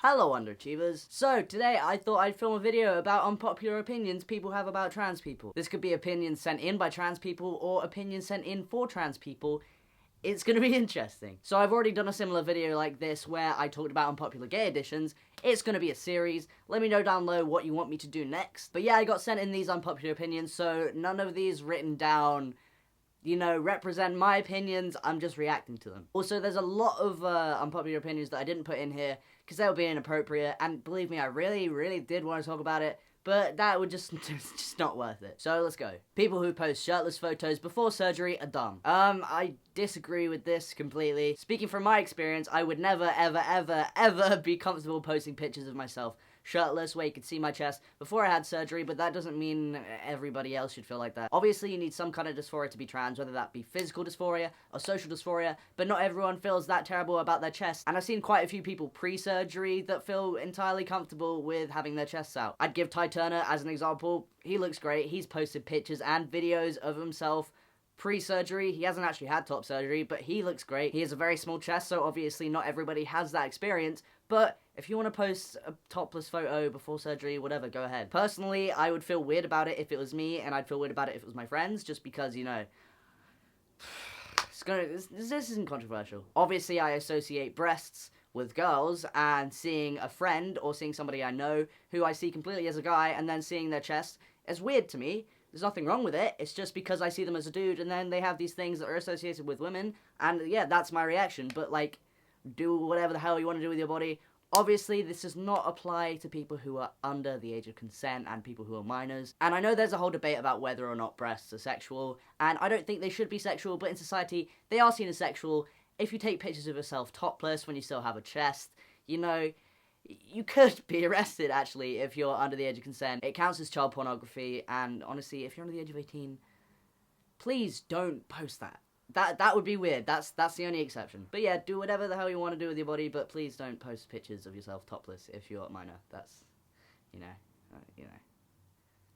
Hello underachievers. So today I thought I'd film a video about unpopular opinions people have about trans people. This could be opinions sent in by trans people or opinions sent in for trans people. It's gonna be interesting. So I've already done a similar video like this where I talked about unpopular gay additions. It's gonna be a series. Let me know down below what you want me to do next. But yeah, I got sent in these unpopular opinions, so none of these written down, you know, represent my opinions. I'm just reacting to them. Also, there's a lot of unpopular opinions that I didn't put in here because they would be inappropriate, and believe me, I really did want to talk about it, but that would just not worth it. So let's go. People who post shirtless photos before surgery are dumb. I disagree with this completely. Speaking from my experience, I would never, ever be comfortable posting pictures of myself shirtless where you could see my chest before I had surgery, but that doesn't mean everybody else should feel like that. Obviously, you need some kind of dysphoria to be trans, whether that be physical dysphoria or social dysphoria, but not everyone feels that terrible about their chest, and I've seen quite a few people pre-surgery that feel entirely comfortable with having their chests out. I'd give Ty Turner as an example. He looks great. He's posted pictures and videos of himself pre-surgery. He hasn't actually had top surgery, but he looks great. He has a very small chest, so obviously not everybody has that experience, but if you want to post a topless photo before surgery, whatever, go ahead. Personally, I would feel weird about it if it was me, and I'd feel weird about it if it was my friends, just because, you know, this isn't controversial. Obviously, I associate breasts with girls, and seeing a friend or seeing somebody I know who I see completely as a guy and then seeing their chest is weird to me. There's nothing wrong with it. It's just because I see them as a dude, and then they have these things that are associated with women, and yeah, that's my reaction. But, like, do whatever the hell you want to do with your body. Obviously, this does not apply to people who are under the age of consent and people who are minors. And I know there's a whole debate about whether or not breasts are sexual, and I don't think they should be sexual, but in society, they are seen as sexual. If you take pictures of yourself topless when you still have a chest, you know, you could be arrested, actually, if you're under the age of consent. It counts as child pornography, and honestly, if you're under the age of 18, please don't post that. That would be weird. That's the only exception. But yeah, do whatever the hell you want to do with your body, but please don't post pictures of yourself topless if you're a minor. That's, you know.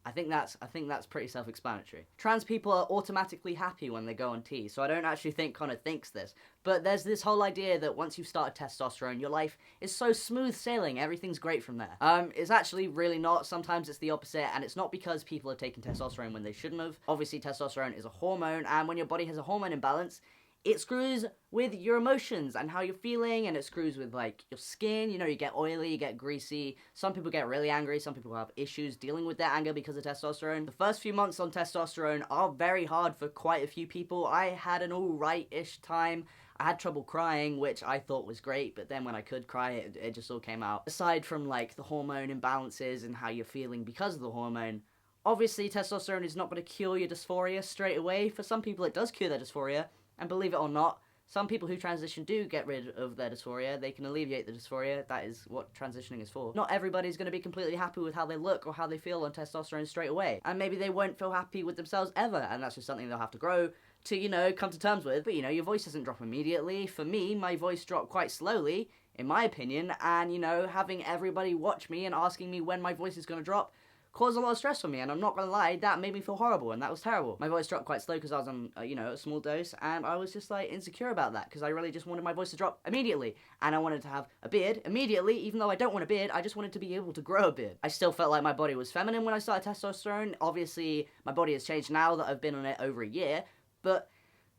I think that's pretty self-explanatory. Trans people are automatically happy when they go on T, so I don't actually think Connor thinks this. But there's this whole idea that once you've started testosterone, your life is so smooth sailing, everything's great from there. It's actually really not. Sometimes it's the opposite, and it's not because people are taking testosterone when they shouldn't have. Obviously, testosterone is a hormone, and when your body has a hormone imbalance, it screws with your emotions and how you're feeling, and it screws with, like, your skin. You know, you get oily, you get greasy. Some people get really angry. Some people have issues dealing with their anger because of testosterone. The first few months on testosterone are very hard for quite a few people. I had an alright-ish time. I had trouble crying, which I thought was great, but then when I could cry, it just all came out. Aside from, like, the hormone imbalances and how you're feeling because of the hormone, obviously testosterone is not going to cure your dysphoria straight away. For some people, it does cure their dysphoria. And believe it or not, some people who transition do get rid of their dysphoria. They can alleviate the dysphoria. That is what transitioning is for. Not everybody's going to be completely happy with how they look or how they feel on testosterone straight away. And maybe they won't feel happy with themselves ever. And that's just something they'll have to grow to, you know, come to terms with. But, you know, your voice doesn't drop immediately. For me, my voice dropped quite slowly, in my opinion. And, you know, having everybody watch me and asking me when my voice is going to drop caused a lot of stress for me, and I'm not gonna lie, that made me feel horrible, and that was terrible. My voice dropped quite slow because I was on, you know, a small dose, and I was just, like, insecure about that, because I really just wanted my voice to drop immediately, and I wanted to have a beard immediately. Even though I don't want a beard, I just wanted to be able to grow a beard. I still felt like my body was feminine when I started testosterone. Obviously, my body has changed now that I've been on it over a year, but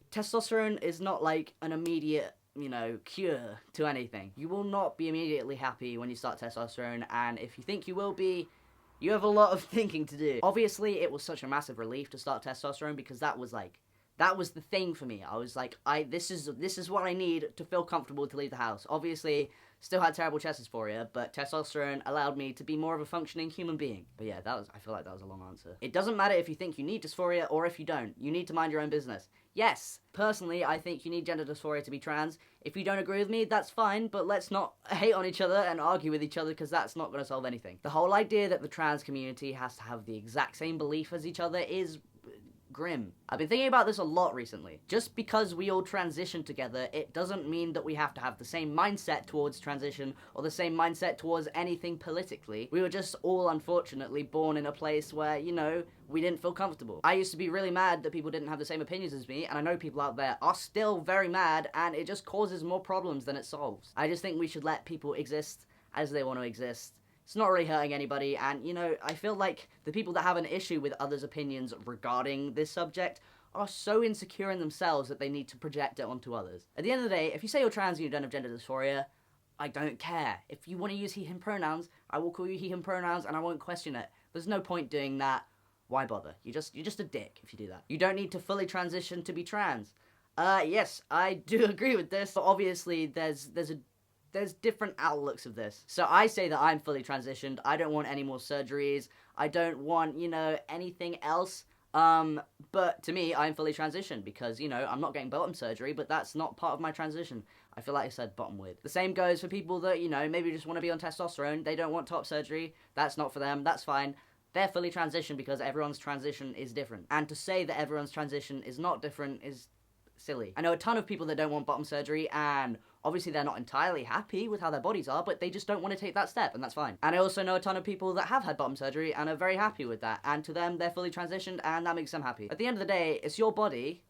testosterone is not, like, an immediate, you know, cure to anything. You will not be immediately happy when you start testosterone, and if you think you will be, you have a lot of thinking to do. Obviously, it was such a massive relief to start testosterone because that was the thing for me. I was like, this is what I need to feel comfortable to leave the house. Obviously, still had terrible chest dysphoria, but testosterone allowed me to be more of a functioning human being. But yeah, I feel like that was a long answer. It doesn't matter if you think you need dysphoria or if you don't. You need to mind your own business. Yes, personally, I think you need gender dysphoria to be trans. If you don't agree with me, that's fine, but let's not hate on each other and argue with each other, because that's not going to solve anything. The whole idea that the trans community has to have the exact same belief as each other is grim. I've been thinking about this a lot recently. Just because we all transition together, it doesn't mean that we have to have the same mindset towards transition or the same mindset towards anything politically. We were just all, unfortunately, born in a place where, you know, we didn't feel comfortable. I used to be really mad that people didn't have the same opinions as me, and I know people out there are still very mad, and it just causes more problems than it solves. I just think we should let people exist as they want to exist. It's not really hurting anybody, and, you know, I feel like the people that have an issue with others' opinions regarding this subject are so insecure in themselves that they need to project it onto others. At the end of the day, if you say you're trans and you don't have gender dysphoria, I don't care. If you want to use he, him pronouns, I will call you he, him pronouns, and I won't question it. There's no point doing that. Why bother? You're just a dick if you do that. You don't need to fully transition to be trans. Yes, I do agree with this, but obviously there's different outlooks of this. So I say that I'm fully transitioned. I don't want any more surgeries. I don't want, you know, anything else. But to me, I'm fully transitioned because, you know, I'm not getting bottom surgery, but that's not part of my transition. I feel like I said bottom weird. The same goes for people that, you know, maybe just want to be on testosterone. They don't want top surgery. That's not for them. That's fine. They're fully transitioned because everyone's transition is different. And to say that everyone's transition is not different is silly. I know a ton of people that don't want bottom surgery, and obviously they're not entirely happy with how their bodies are, but they just don't want to take that step, and that's fine. And I also know a ton of people that have had bottom surgery and are very happy with that, and to them, they're fully transitioned, and that makes them happy. At the end of the day, it's your body,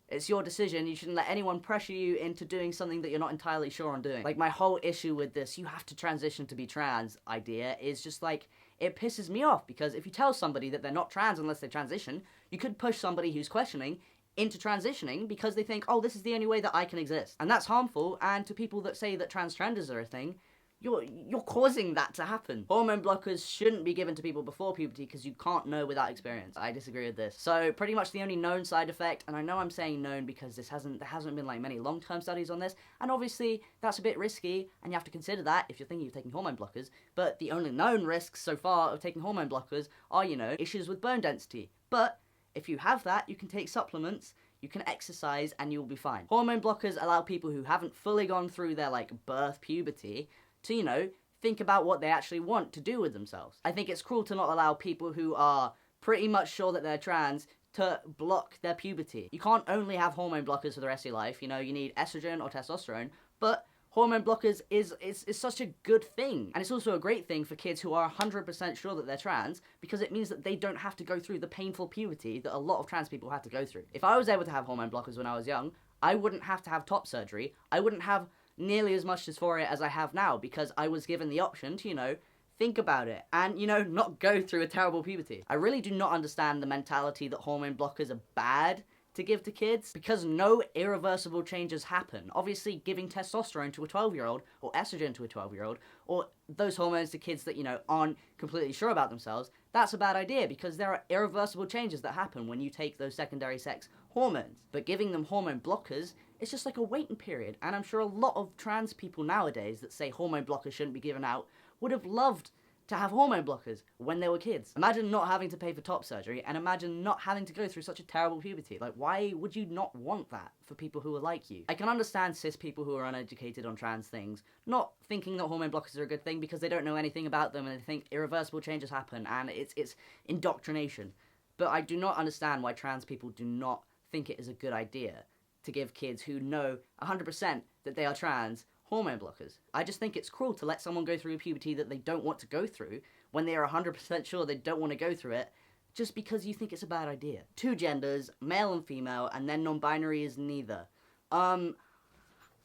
it's your decision. You shouldn't let anyone pressure you into doing something that you're not entirely sure on doing. Like, my whole issue with this, you have to transition to be trans idea is just like, it pisses me off, because if you tell somebody that they're not trans unless they transition, you could push somebody who's questioning into transitioning because they think, oh, this is the only way that I can exist. And that's harmful, and to people that say that transgenders are a thing, you're causing that to happen. Hormone blockers shouldn't be given to people before puberty because you can't know without experience. I disagree with this. So pretty much the only known side effect, and I know I'm saying known because there hasn't been like many long-term studies on this, and obviously that's a bit risky, and you have to consider that if you're thinking of taking hormone blockers, but the only known risks so far of taking hormone blockers are, you know, issues with bone density. But if you have that, you can take supplements, you can exercise, and you'll be fine. Hormone blockers allow people who haven't fully gone through their, like, birth puberty to, you know, think about what they actually want to do with themselves. I think it's cruel to not allow people who are pretty much sure that they're trans to block their puberty. You can't only have hormone blockers for the rest of your life, you know, you need estrogen or testosterone, but hormone blockers is such a good thing. And it's also a great thing for kids who are 100% sure that they're trans, because it means that they don't have to go through the painful puberty that a lot of trans people have to go through. If I was able to have hormone blockers when I was young, I wouldn't have to have top surgery. I wouldn't have nearly as much dysphoria as I have now, because I was given the option to, you know, think about it and, you know, not go through a terrible puberty. I really do not understand the mentality that hormone blockers are bad to give to kids, because no irreversible changes happen. Obviously, giving testosterone to a 12-year-old or estrogen to a 12-year-old, or those hormones to kids that, you know, aren't completely sure about themselves, that's a bad idea, because there are irreversible changes that happen when you take those secondary sex hormones. But giving them hormone blockers, it's just like a waiting period, and I'm sure a lot of trans people nowadays that say hormone blockers shouldn't be given out would have loved to have hormone blockers when they were kids. Imagine not having to pay for top surgery, and imagine not having to go through such a terrible puberty. Like, why would you not want that for people who are like you? I can understand cis people who are uneducated on trans things not thinking that hormone blockers are a good thing because they don't know anything about them and they think irreversible changes happen, and it's indoctrination. But I do not understand why trans people do not think it is a good idea to give kids who know 100% that they are trans hormone blockers. I just think it's cruel to let someone go through a puberty that they don't want to go through when they are 100% sure they don't want to go through it, just because you think it's a bad idea. 2 genders, male and female, and then non-binary is neither.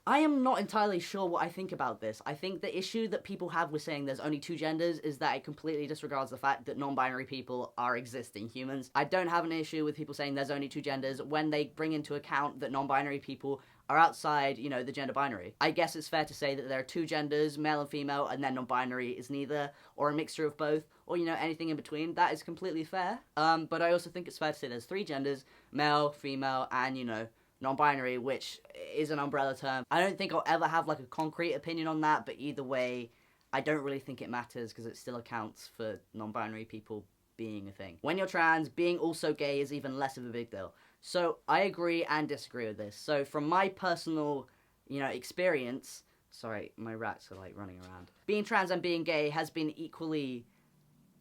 I am not entirely sure what I think about this. I think the issue that people have with saying there's only 2 genders is that it completely disregards the fact that non-binary people are existing humans. I don't have an issue with people saying there's only 2 genders when they bring into account that non-binary people are outside, you know, the gender binary. I guess it's fair to say that there are 2 genders, male and female, and then non-binary is neither, or a mixture of both, or, you know, anything in between. That is completely fair. But I also think it's fair to say there's 3 genders, male, female, and, you know, non-binary, which is an umbrella term. I don't think I'll ever have, like, a concrete opinion on that, but either way, I don't really think it matters, because it still accounts for non-binary people being a thing. When you're trans, being also gay is even less of a big deal. So I agree and disagree with this. So from my personal, you know, experience, sorry, my rats are like running around. Being trans and being gay has been equally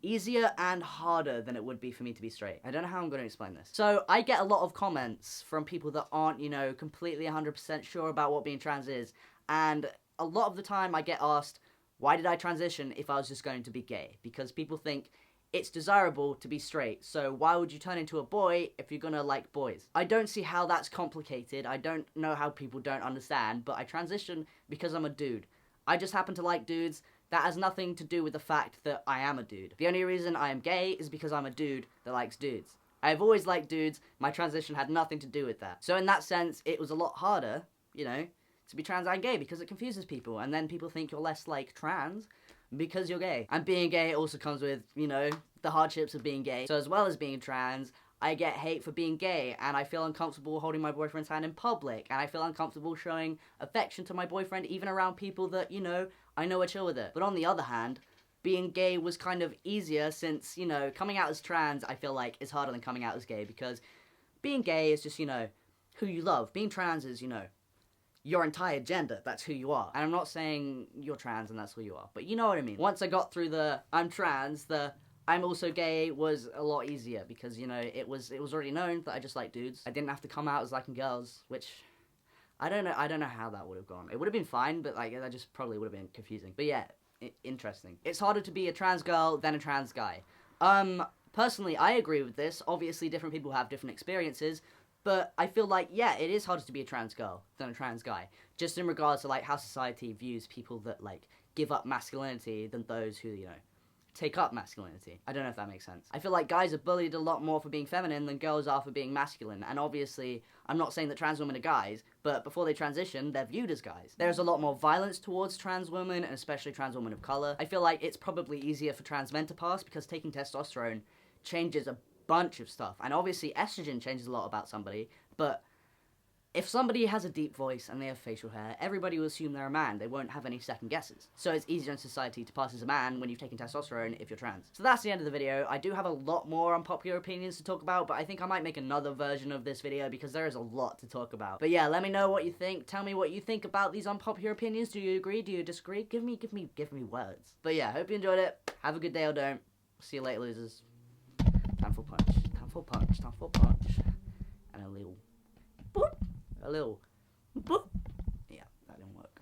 easier and harder than it would be for me to be straight. I don't know how I'm going to explain this. So I get a lot of comments from people that aren't, you know, completely 100% sure about what being trans is. And a lot of the time I get asked, why did I transition if I was just going to be gay? Because people think it's desirable to be straight, so why would you turn into a boy if you're gonna like boys? I don't see how that's complicated. I don't know how people don't understand, but I transitioned because I'm a dude. I just happen to like dudes. That has nothing to do with the fact that I am a dude. The only reason I am gay is because I'm a dude that likes dudes. I've always liked dudes. My transition had nothing to do with that. So in that sense, it was a lot harder, you know, to be trans and gay because it confuses people. And then people think you're less like trans because you're gay. And being gay also comes with, you know, the hardships of being gay. So as well as being trans, I get hate for being gay, and I feel uncomfortable holding my boyfriend's hand in public, and I feel uncomfortable showing affection to my boyfriend even around people that, you know, I know are chill with it. But on the other hand, being gay was kind of easier since, you know, coming out as trans, I feel like, is harder than coming out as gay, because being gay is just, you know, who you love. Being trans is, you know, your entire gender. That's who you are. And I'm not saying you're trans and that's who you are, but you know what I mean. Once I got through the I'm trans, the I'm also gay was a lot easier because, you know, it was already known that I just like dudes. I didn't have to come out as liking girls, which I don't know how that would have gone. It would have been fine, but like that just probably would have been confusing. But yeah, interesting. It's harder to be a trans girl than a trans guy. Personally, I agree with this. Obviously, different people have different experiences, but I feel like, yeah, it is harder to be a trans girl than a trans guy. Just in regards to, like, how society views people that, like, give up masculinity than those who, you know, take up masculinity. I don't know if that makes sense. I feel like guys are bullied a lot more for being feminine than girls are for being masculine. And obviously, I'm not saying that trans women are guys, but before they transition, they're viewed as guys. There's a lot more violence towards trans women, and especially trans women of color. I feel like it's probably easier for trans men to pass because taking testosterone changes a bunch of stuff. And obviously, estrogen changes a lot about somebody, but if somebody has a deep voice and they have facial hair, everybody will assume they're a man. They won't have any second guesses. So it's easier in society to pass as a man when you've taken testosterone if you're trans. So that's the end of the video. I do have a lot more unpopular opinions to talk about, but I think I might make another version of this video because there is a lot to talk about. But yeah, let me know what you think. Tell me what you think about these unpopular opinions. Do you agree? Do you disagree? Give me words. But yeah, hope you enjoyed it. Have a good day or don't. See you later, losers. Time for punch. Time for punch. Time for punch. And a little boop. A little boop.